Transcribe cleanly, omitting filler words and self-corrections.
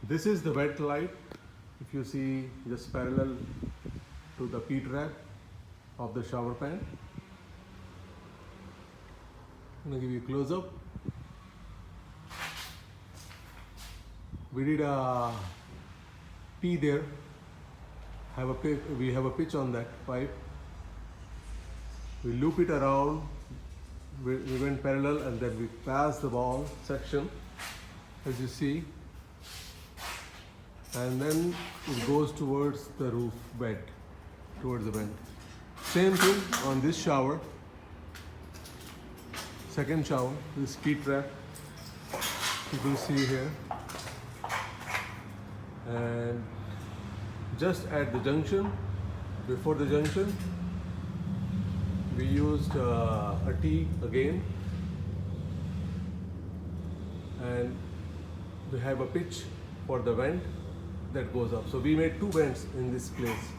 This is the vent light. If you see, just parallel to the P-trap of the shower pan. I'm going to give you a close-up. We did a P there. We have a pitch on that pipe. We loop it around. We went parallel and then we pass the ball section, as you see, and then it goes towards the roof bed, towards the vent. Same thing on this shower, second shower, this P-trap, you can see here, and just at the junction, before the junction, we used a T again, and we have a pitch for the vent that goes up. So we made two vents in this place.